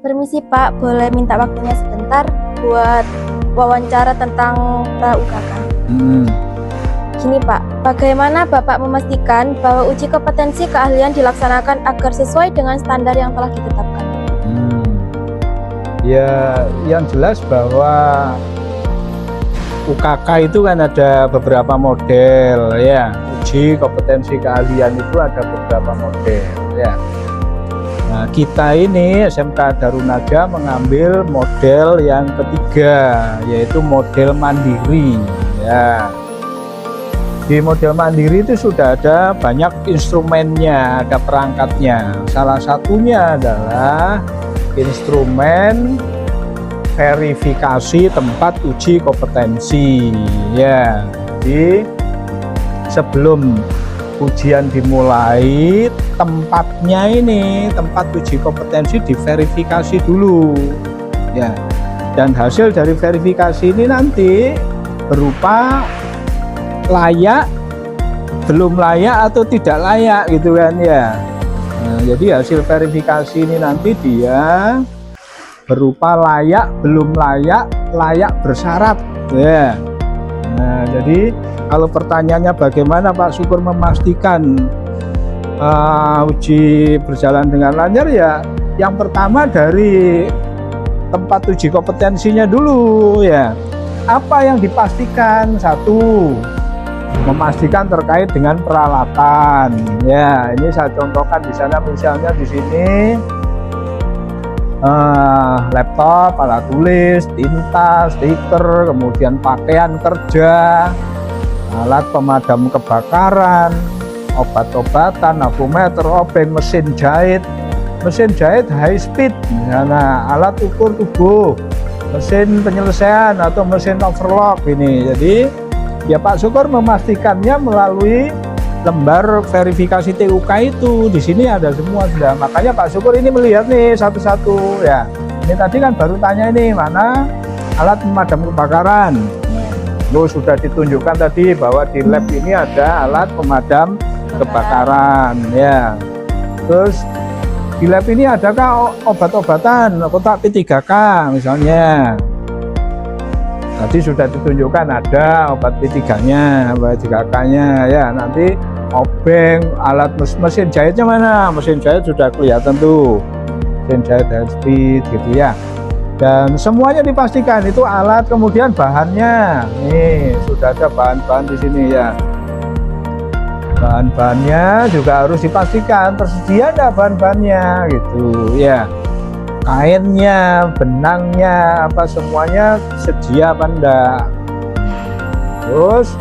Permisi Pak, boleh minta waktunya sebentar buat wawancara tentang pra-UKK. Gini Pak, bagaimana Bapak memastikan bahwa uji kompetensi keahlian dilaksanakan agar sesuai dengan standar yang telah ditetapkan? Ya, yang jelas bahwa UKK itu kan ada beberapa model ya. Uji kompetensi keahlian itu ada beberapa model ya. Nah, kita ini SMK Darun Naja mengambil model yang ketiga, yaitu model mandiri ya. Di model mandiri itu sudah ada banyak instrumennya, ada perangkatnya. Salah satunya adalah instrumen verifikasi tempat uji kompetensi ya. Jadi sebelum ujian dimulai, tempatnya ini, tempat uji kompetensi diverifikasi dulu ya. Dan hasil dari verifikasi ini nanti berupa layak, belum layak atau tidak layak gitu kan ya. Nah, jadi hasil verifikasi ini nanti dia berupa layak, belum layak, layak bersyarat ya. Nah, jadi kalau pertanyaannya bagaimana Pak Syukur memastikan uji berjalan dengan lancar, ya yang pertama dari tempat uji kompetensinya dulu ya. Apa yang dipastikan? Satu, memastikan terkait dengan peralatan ya. Ini saya contohkan di sana, misalnya di sini laptop, alat tulis, tinta, stiker, kemudian pakaian kerja, alat pemadam kebakaran, obat-obatan, apometer, obeng, mesin jahit high speed, misalnya alat ukur tubuh, mesin penyelesaian atau mesin overlock ini. Jadi ya Pak Syukur memastikannya melalui lembar verifikasi TUK itu. Di sini ada semua sudah. Makanya Pak Syukur ini melihat nih satu-satu ya. Ini tadi kan baru tanya ini mana alat pemadam kebakaran. Loh, sudah ditunjukkan tadi bahwa di lab ini ada alat pemadam kebakaran ya. Terus di lab ini adakah obat-obatan kotak P3K misalnya? Tadi sudah ditunjukkan ada obat P3-nya, obat P3K-nya ya. Nanti obeng, alat mesin jahitnya mana? Mesin jahit sudah kelihatan tuh, mesin jahit high speed gitu ya. Dan semuanya dipastikan itu alat, kemudian bahannya. Nih sudah ada bahan-bahan di sini ya. Bahan-bahannya juga harus dipastikan tersedia ada bahan-bahannya gitu ya. Kainnya, benangnya, apa semuanya sedia apa enggak. Terus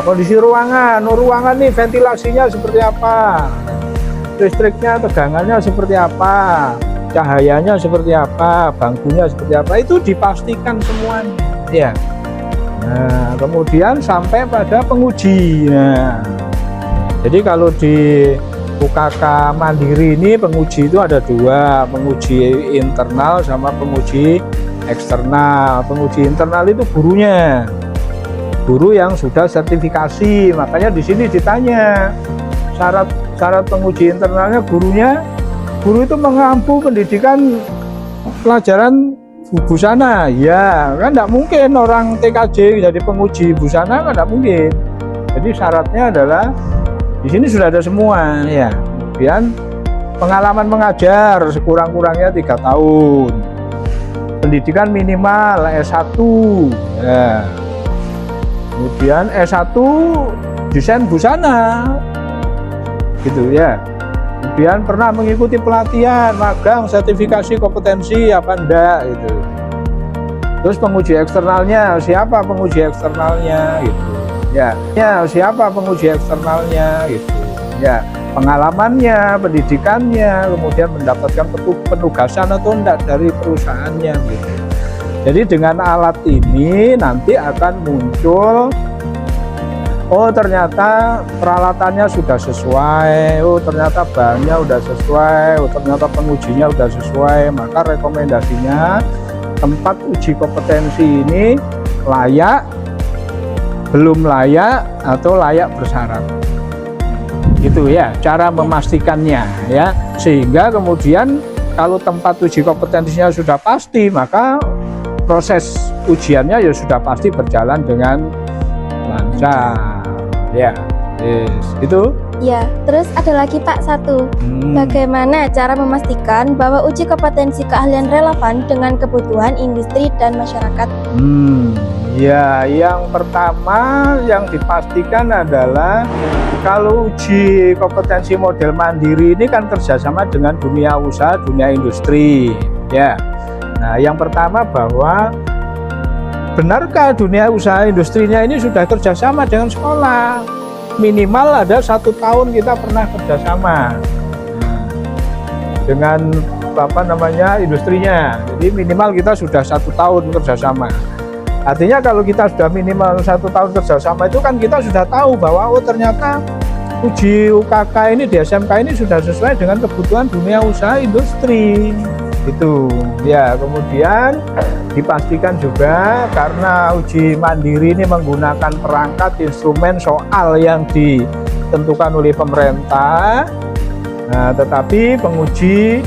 kondisi ruangan nih ventilasinya seperti apa, listriknya, tegangannya seperti apa, cahayanya seperti apa, bangkunya seperti apa, itu dipastikan semuanya ya. Nah, kemudian sampai pada penguji. Nah, jadi kalau di UKK mandiri ini penguji itu ada dua, penguji internal sama penguji eksternal. Penguji internal itu gurunya, guru yang sudah sertifikasi. Makanya di sini ditanya syarat penguji internalnya guru itu mengampu pendidikan pelajaran busana ya. Kan tidak mungkin orang TKJ jadi penguji busana, kan tidak mungkin. Jadi syaratnya adalah di sini sudah ada semua ya. Kemudian pengalaman mengajar sekurang-kurangnya 3 tahun. Pendidikan minimal S1 ya. Kemudian S1 desain busana gitu ya. Kemudian pernah mengikuti pelatihan, magang, sertifikasi kompetensi apa enggak gitu. Terus penguji eksternalnya siapa penguji eksternalnya gitu. Ya, siapa penguji eksternalnya gitu. Ya, pengalamannya, pendidikannya, kemudian mendapatkan penugasan atau enggak dari perusahaannya gitu. Jadi dengan alat ini nanti akan muncul, oh ternyata peralatannya sudah sesuai, oh ternyata bahannya sudah sesuai, oh ternyata pengujinya sudah sesuai, maka rekomendasinya tempat uji kompetensi ini layak, belum layak, atau layak bersyarat. Gitu ya cara memastikannya ya, sehingga kemudian kalau tempat uji kompetensinya sudah pasti, maka proses ujiannya ya sudah pasti berjalan dengan lancar. Ya, yes. Itu. Ya, terus ada lagi Pak satu. Bagaimana cara memastikan bahwa uji kompetensi keahlian relevan dengan kebutuhan industri dan masyarakat? Ya, yang pertama yang dipastikan adalah kalau uji kompetensi model mandiri ini kan kerjasama dengan dunia usaha, dunia industri. Ya, nah yang pertama bahwa benarkah dunia usaha industrinya ini sudah kerjasama dengan sekolah? Minimal ada 1 tahun kita pernah kerjasama dengan industrinya. Jadi minimal kita sudah 1 tahun kerjasama. Artinya kalau kita sudah minimal 1 tahun kerjasama itu kan kita sudah tahu bahwa oh ternyata uji UKK ini di SMK ini sudah sesuai dengan kebutuhan dunia usaha industri. Itu ya, kemudian dipastikan juga karena uji mandiri ini menggunakan perangkat instrumen soal yang ditentukan oleh pemerintah. Nah, tetapi penguji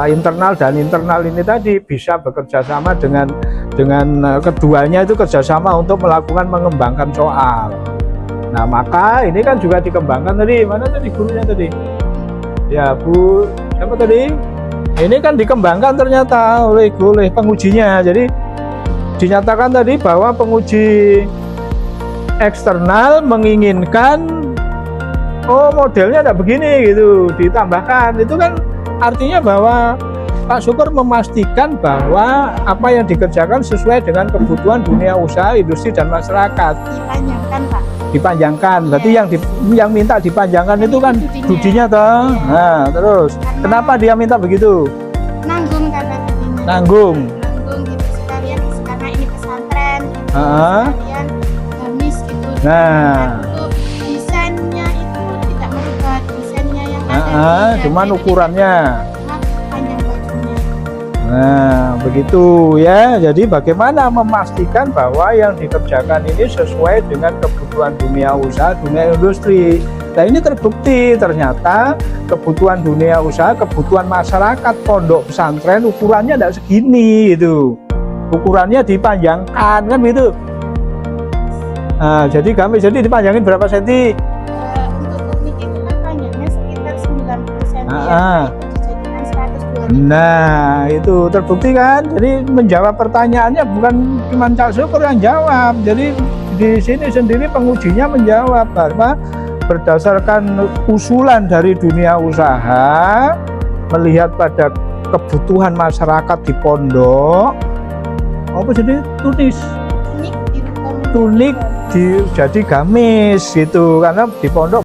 internal dan internal ini tadi bisa bekerja sama dengan keduanya itu kerjasama untuk melakukan mengembangkan soal. Nah, maka ini kan juga dikembangkan tadi, mana tadi gurunya tadi? Ya, Bu, siapa tadi? Ini kan dikembangkan ternyata oleh pengujinya. Jadi dinyatakan tadi bahwa penguji eksternal menginginkan modelnya ada begini gitu, ditambahkan. Itu kan artinya bahwa Pak Syukur memastikan bahwa apa yang dikerjakan sesuai dengan kebutuhan dunia usaha, industri dan masyarakat. Dipanjangkan Pak. Dipanjangkan, berarti yang minta dipanjangkan itu kan studinya toh. Nah, terus kenapa dia minta begitu? Nanggung kata studinya. Nanggung gitu sekalian karena ini pesantren. Gitu, Ah. sekalian gamis gitu. Nah. Untuk desainnya itu tidak merubah desainnya yang ada. Cuman ukurannya. Panjang bajunya. Nah, begitu ya. Jadi bagaimana memastikan bahwa yang dikerjakan ini sesuai dengan kebutuhan dunia usaha, dunia industri. Nah, ini terbukti ternyata kebutuhan dunia usaha, kebutuhan masyarakat pondok pesantren ukurannya tidak segini gitu. Ukurannya dipanjangkan kan gitu. Nah, jadi dipanjangin berapa senti? Untuk teknik itu kan panjangnya sekitar 90 cm. Dijadikan 100-200. Nah, itu terbukti kan. Jadi menjawab pertanyaannya bukan cuma Cak Syukur yang jawab. Jadi di sini sendiri pengujinya menjawab bahwa berdasarkan usulan dari dunia usaha, melihat pada kebutuhan masyarakat di pondok, tunik jadi gamis gitu, karena di pondok